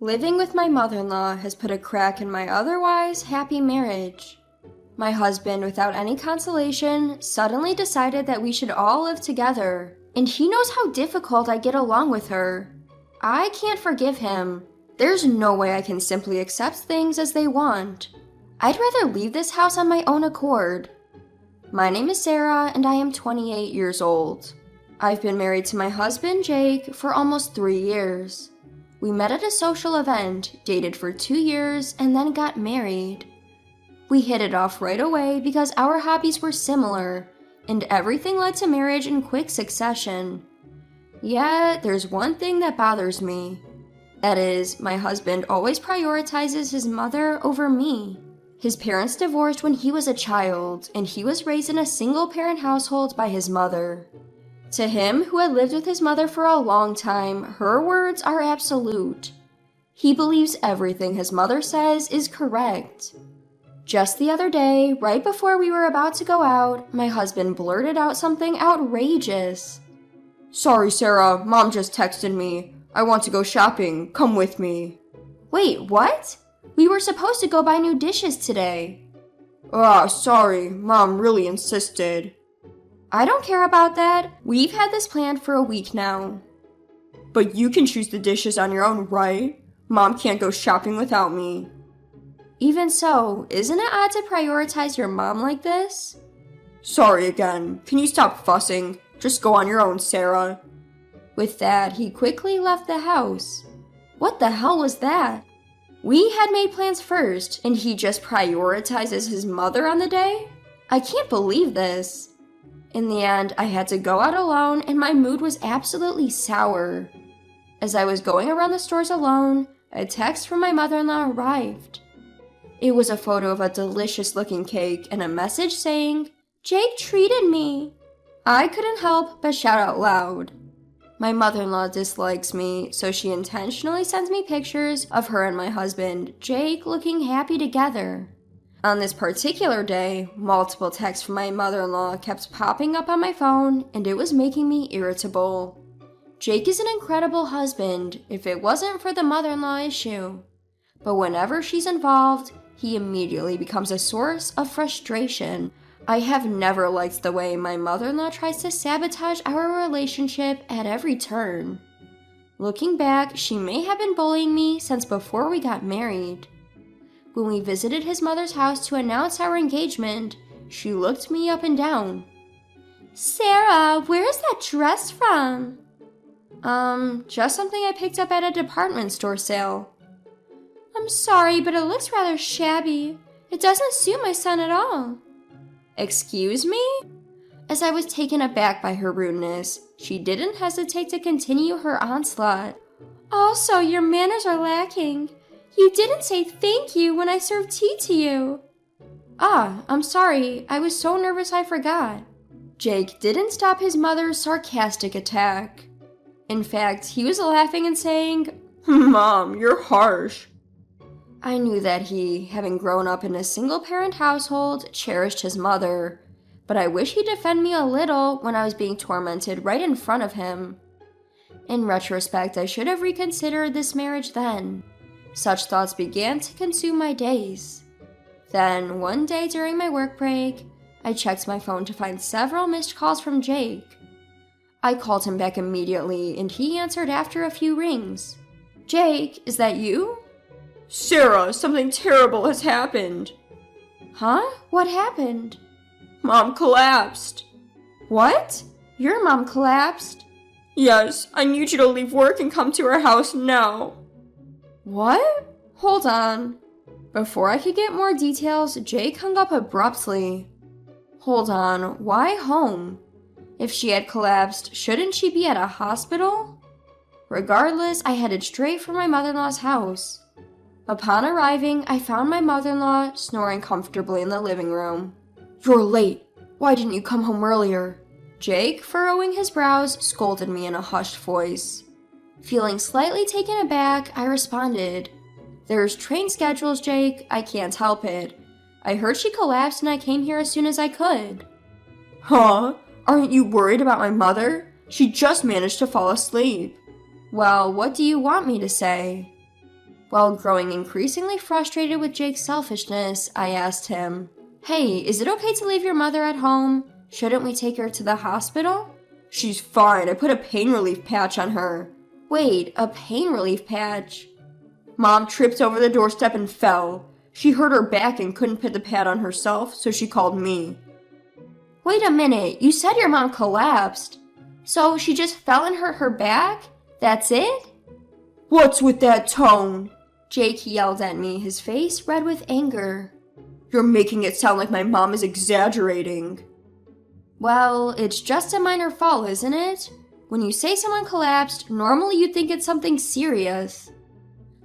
Living with my mother-in-law has put a crack in my otherwise happy marriage. My husband, without any consolation, suddenly decided that we should all live together, and he knows how difficult I get along with her. I can't forgive him. There's no way I can simply accept things as they want. I'd rather leave this house on my own accord. My name is Sarah, and I am 28 years old. I've been married to my husband, Jake, for almost 3 years. We met at a social event, dated for 2 years, and then got married. We hit it off right away because our hobbies were similar, and everything led to marriage in quick succession. Yet, there's one thing that bothers me. That is, my husband always prioritizes his mother over me. His parents divorced when he was a child, and he was raised in a single-parent household by his mother. To him, who had lived with his mother for a long time, her words are absolute. He believes everything his mother says is correct. Just the other day, right before we were about to go out, my husband blurted out something outrageous. "Sorry, Sarah, Mom just texted me. I want to go shopping. Come with me." Wait, what? We were supposed to go buy new dishes today. Sorry, Mom really insisted. I don't care about that. We've had this planned for a week now. But you can choose the dishes on your own, right? Mom can't go shopping without me. Even so, isn't it odd to prioritize your mom like this? Sorry again. Can you stop fussing? Just go on your own, Sarah. With that, he quickly left the house. What the hell was that? We had made plans first, and he just prioritizes his mother on the day? I can't believe this. In the end, I had to go out alone, and my mood was absolutely sour. As I was going around the stores alone, a text from my mother-in-law arrived. It was a photo of a delicious-looking cake and a message saying, "Jake treated me." I couldn't help but shout out loud. My mother-in-law dislikes me, so she intentionally sends me pictures of her and my husband, Jake, looking happy together. On this particular day, multiple texts from my mother-in-law kept popping up on my phone, and it was making me irritable. Jake is an incredible husband, if it wasn't for the mother-in-law issue. But whenever she's involved, he immediately becomes a source of frustration. I have never liked the way my mother-in-law tries to sabotage our relationship at every turn. Looking back, she may have been bullying me since before we got married. When we visited his mother's house to announce our engagement, she looked me up and down. "Sarah, where is that dress from?" Just something I picked up at a department store sale." "I'm sorry, but it looks rather shabby. It doesn't suit my son at all." "Excuse me?" As I was taken aback by her rudeness, she didn't hesitate to continue her onslaught. "Also, your manners are lacking. You didn't say thank you when I served tea to you." I'm sorry. I was so nervous I forgot." Jake didn't stop his mother's sarcastic attack. In fact, he was laughing and saying, "Mom, you're harsh." I knew that he, having grown up in a single-parent household, cherished his mother, but I wish he'd defend me a little when I was being tormented right in front of him. In retrospect, I should have reconsidered this marriage then. Such thoughts began to consume my days. Then, one day during my work break, I checked my phone to find several missed calls from Jake. I called him back immediately, and he answered after a few rings. "Jake, is that you?" "Sarah, something terrible has happened." "Huh? What happened?" "Mom collapsed." "What? Your mom collapsed?" "Yes, I need you to leave work and come to our house now." "What? Hold on." Before I could get more details, Jake hung up abruptly. Hold on, why home? If she had collapsed, shouldn't she be at a hospital? Regardless, I headed straight for my mother-in-law's house. Upon arriving, I found my mother-in-law snoring comfortably in the living room. "You're late. Why didn't you come home earlier?" Jake, furrowing his brows, scolded me in a hushed voice. Feeling slightly taken aback, I responded, "There's train schedules, Jake. I can't help it. I heard she collapsed and I came here as soon as I could." "Huh? Aren't you worried about my mother? She just managed to fall asleep." "Well, what do you want me to say?" While growing increasingly frustrated with Jake's selfishness, I asked him, "Hey, is it okay to leave your mother at home? Shouldn't we take her to the hospital?" "She's fine. I put a pain relief patch on her." "Wait, a pain relief patch?" "Mom tripped over the doorstep and fell. She hurt her back and couldn't put the pad on herself, so she called me." "Wait a minute, you said your mom collapsed. So she just fell and hurt her back? That's it?" "What's with that tone?" Jake yelled at me, his face red with anger. "You're making it sound like my mom is exaggerating." "Well, it's just a minor fall, isn't it? When you say someone collapsed, normally you'd think it's something serious."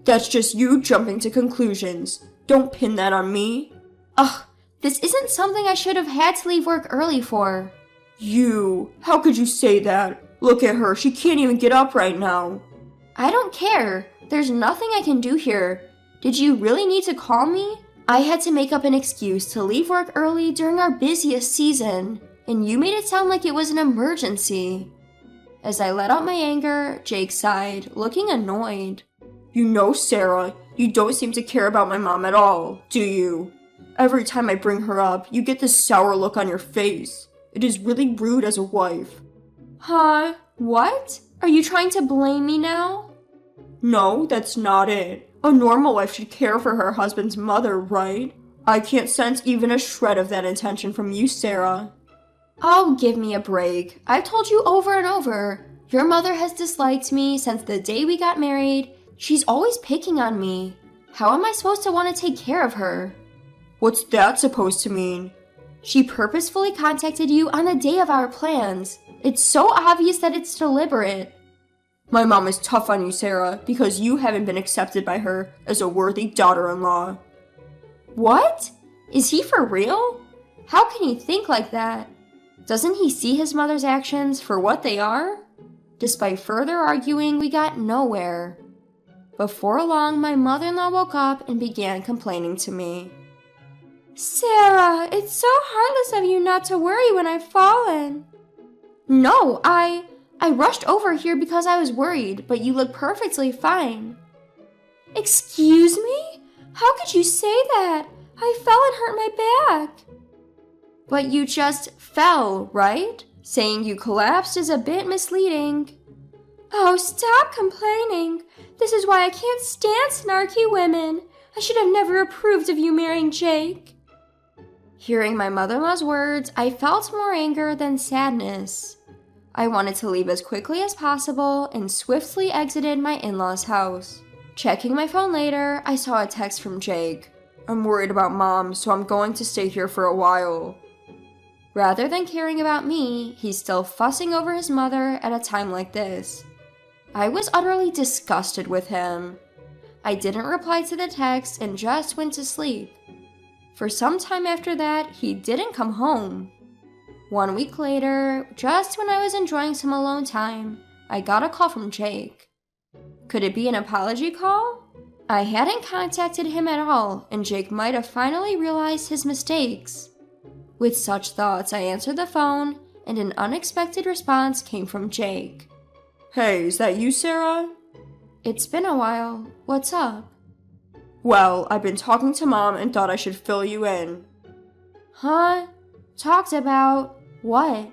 "That's just you jumping to conclusions. Don't pin that on me." "Ugh, this isn't something I should have had to leave work early for." "You, how could you say that? Look at her, she can't even get up right now." "I don't care. There's nothing I can do here. Did you really need to call me? I had to make up an excuse to leave work early during our busiest season, and you made it sound like it was an emergency." As I let out my anger, Jake sighed, looking annoyed. "You know, Sarah, you don't seem to care about my mom at all, do you? Every time I bring her up, you get this sour look on your face. It is really rude as a wife." "Huh? What? Are you trying to blame me now?" "No, that's not it. A normal wife should care for her husband's mother, right? I can't sense even a shred of that intention from you, Sarah." "Oh, give me a break. I've told you over and over. Your mother has disliked me since the day we got married. She's always picking on me. How am I supposed to want to take care of her?" "What's that supposed to mean?" "She purposefully contacted you on the day of our plans. It's so obvious that it's deliberate." "My mom is tough on you, Sarah, because you haven't been accepted by her as a worthy daughter-in-law." "What? Is he for real? How can he think like that? Doesn't he see his mother's actions for what they are?" Despite further arguing, we got nowhere. Before long, my mother-in-law woke up and began complaining to me. "Sarah, it's so heartless of you not to worry when I've fallen." "No, I rushed over here because I was worried, but you look perfectly fine." "Excuse me? How could you say that? I fell and hurt my back." "But you just fell, right? Saying you collapsed is a bit misleading." "Oh, stop complaining. This is why I can't stand snarky women. I should have never approved of you marrying Jake." Hearing my mother-in-law's words, I felt more anger than sadness. I wanted to leave as quickly as possible and swiftly exited my in-laws' house. Checking my phone later, I saw a text from Jake. "I'm worried about Mom, so I'm going to stay here for a while." Rather than caring about me, he's still fussing over his mother at a time like this. I was utterly disgusted with him. I didn't reply to the text and just went to sleep. For some time after that, he didn't come home. 1 week later, just when I was enjoying some alone time, I got a call from Jake. Could it be an apology call? I hadn't contacted him at all, and Jake might have finally realized his mistakes. With such thoughts, I answered the phone, and an unexpected response came from Jake. "Hey, is that you, Sarah?" "It's been a while. What's up?" "Well, I've been talking to Mom and thought I should fill you in." "Huh? Talked about what?"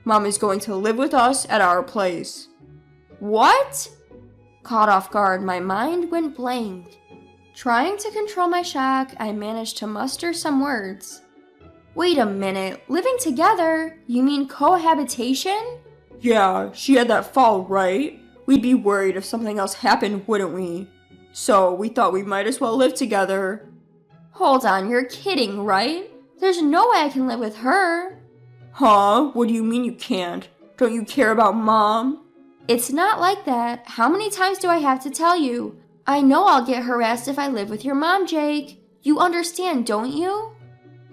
"Mom is going to live with us at our place." "What?" Caught off guard, my mind went blank. Trying to control my shock, I managed to muster some words. "Wait a minute, living together? You mean cohabitation?" "Yeah, she had that fall, right? We'd be worried if something else happened, wouldn't we? So we thought we might as well live together." "Hold on, you're kidding, right? There's no way I can live with her." "Huh? What do you mean you can't? Don't you care about Mom?" "It's not like that. How many times do I have to tell you? I know I'll get harassed if I live with your mom, Jake. You understand, don't you?"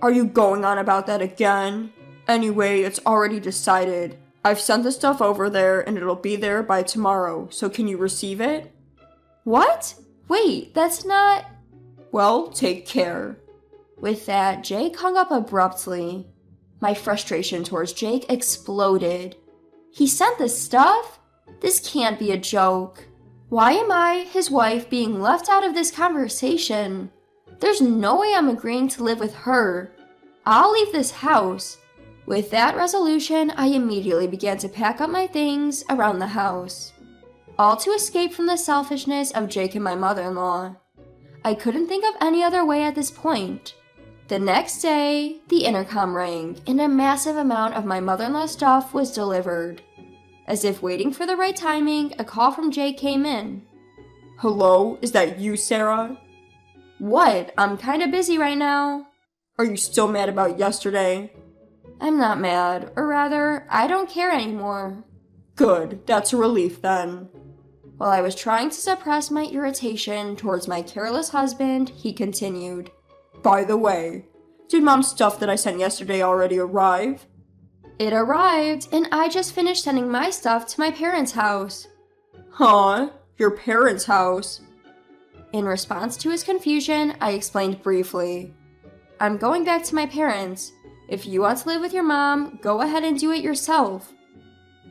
"Are you going on about that again? Anyway, it's already decided. I've sent the stuff over there and it'll be there by tomorrow, so can you receive it?" "What? Wait, that's not..." "Well, take care." With that, Jake hung up abruptly. My frustration towards Jake exploded. He sent the stuff? This can't be a joke. Why am I, his wife, being left out of this conversation? There's no way I'm agreeing to live with her. I'll leave this house. With that resolution, I immediately began to pack up my things around the house, all to escape from the selfishness of Jake and my mother-in-law. I couldn't think of any other way at this point. The next day, the intercom rang, and a massive amount of my mother-in-law's stuff was delivered. As if waiting for the right timing, a call from Jake came in. Hello, is that you, Sarah? What? I'm kinda busy right now. Are you still mad about yesterday? I'm not mad, or rather, I don't care anymore. Good, that's a relief then. While I was trying to suppress my irritation towards my careless husband, he continued. By the way, did Mom's stuff that I sent yesterday already arrive? It arrived, and I just finished sending my stuff to my parents' house. Huh? Your parents' house? In response to his confusion, I explained briefly. I'm going back to my parents. If you want to live with your mom, go ahead and do it yourself.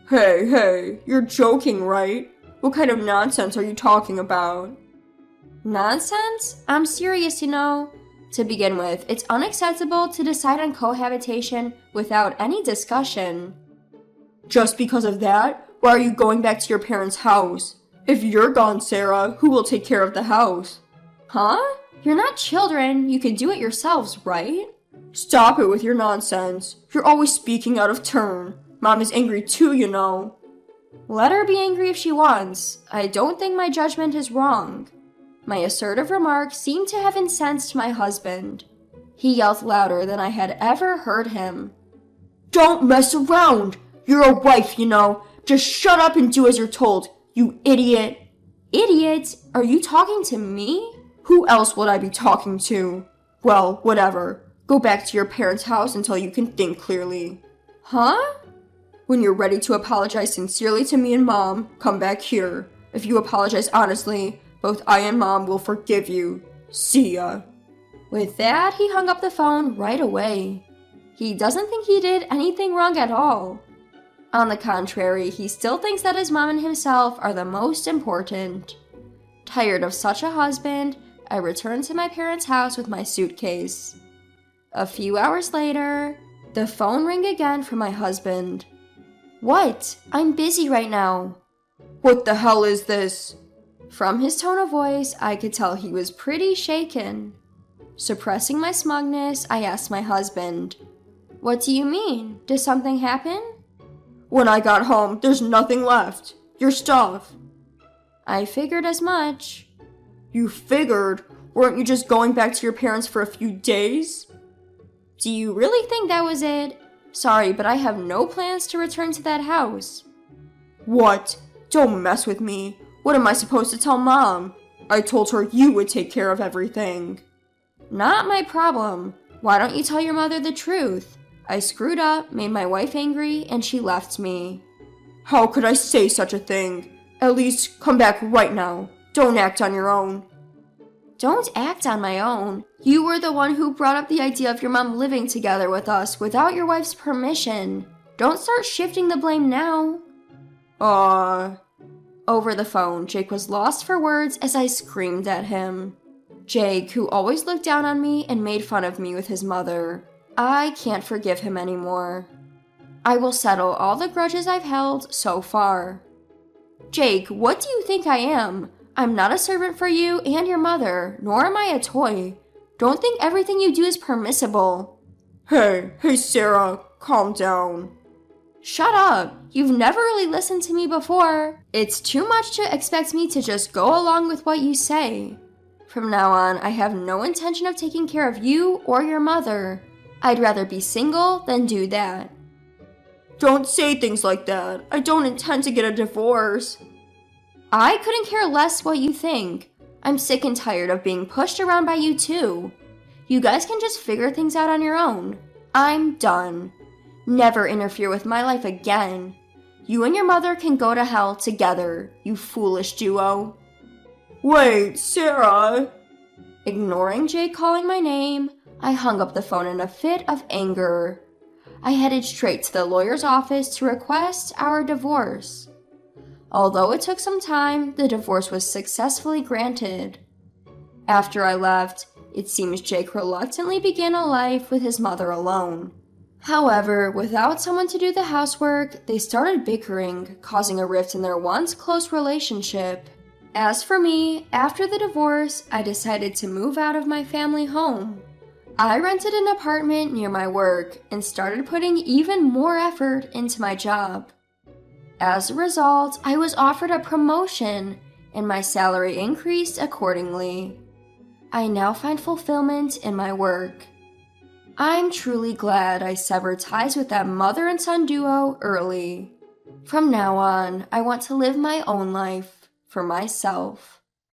Hey, you're joking, right? What kind of nonsense are you talking about? Nonsense? I'm serious, you know. To begin with, it's unacceptable to decide on cohabitation without any discussion. Just because of that, why are you going back to your parents' house? If you're gone, Sarah, who will take care of the house? Huh? You're not children, you can do it yourselves, right? Stop it with your nonsense. You're always speaking out of turn. Mom is angry too, you know. Let her be angry if she wants. I don't think my judgment is wrong. My assertive remark seemed to have incensed my husband. He yelled louder than I had ever heard him. Don't mess around! You're a wife, you know. Just shut up and do as you're told, you idiot. Idiot? Are you talking to me? Who else would I be talking to? Well, whatever. Go back to your parents' house until you can think clearly. Huh? When you're ready to apologize sincerely to me and Mom, come back here. If you apologize honestly, both I and Mom will forgive you. See ya. With that, he hung up the phone right away. He doesn't think he did anything wrong at all. On the contrary, he still thinks that his mom and himself are the most important. Tired of such a husband, I returned to my parents' house with my suitcase. A few hours later, the phone rang again from my husband. What? I'm busy right now. What the hell is this? From his tone of voice, I could tell he was pretty shaken. Suppressing my smugness, I asked my husband, What do you mean? Did something happen? When I got home, there's nothing left. Your stuff. I figured as much. You figured? Weren't you just going back to your parents for a few days? Do you really think that was it? Sorry, but I have no plans to return to that house. What? Don't mess with me. What am I supposed to tell Mom? I told her you would take care of everything. Not my problem. Why don't you tell your mother the truth? I screwed up, made my wife angry, and she left me. How could I say such a thing? At least come back right now. Don't act on your own. Don't act on my own. You were the one who brought up the idea of your mom living together with us without your wife's permission. Don't start shifting the blame now. Over the phone, Jake was lost for words as I screamed at him. Jake, who always looked down on me and made fun of me with his mother. I can't forgive him anymore. I will settle all the grudges I've held so far. Jake, what do you think I am? I'm not a servant for you and your mother, nor am I a toy. Don't think everything you do is permissible. Hey, Sarah, calm down. Shut up. You've never really listened to me before. It's too much to expect me to just go along with what you say. From now on, I have no intention of taking care of you or your mother. I'd rather be single than do that. Don't say things like that. I don't intend to get a divorce. I couldn't care less what you think. I'm sick and tired of being pushed around by you too. You guys can just figure things out on your own. I'm done. Never interfere with my life again. You and your mother can go to hell together, you foolish duo. Wait, Sarah. Ignoring Jake calling my name, I hung up the phone in a fit of anger. I headed straight to the lawyer's office to request our divorce. Although it took some time, the divorce was successfully granted. After I left, it seems Jake reluctantly began a life with his mother alone. However, without someone to do the housework, they started bickering, causing a rift in their once close relationship. As for me, after the divorce, I decided to move out of my family home. I rented an apartment near my work and started putting even more effort into my job. As a result, I was offered a promotion and my salary increased accordingly. I now find fulfillment in my work. I'm truly glad I severed ties with that mother and son duo early. From now on, I want to live my own life for myself.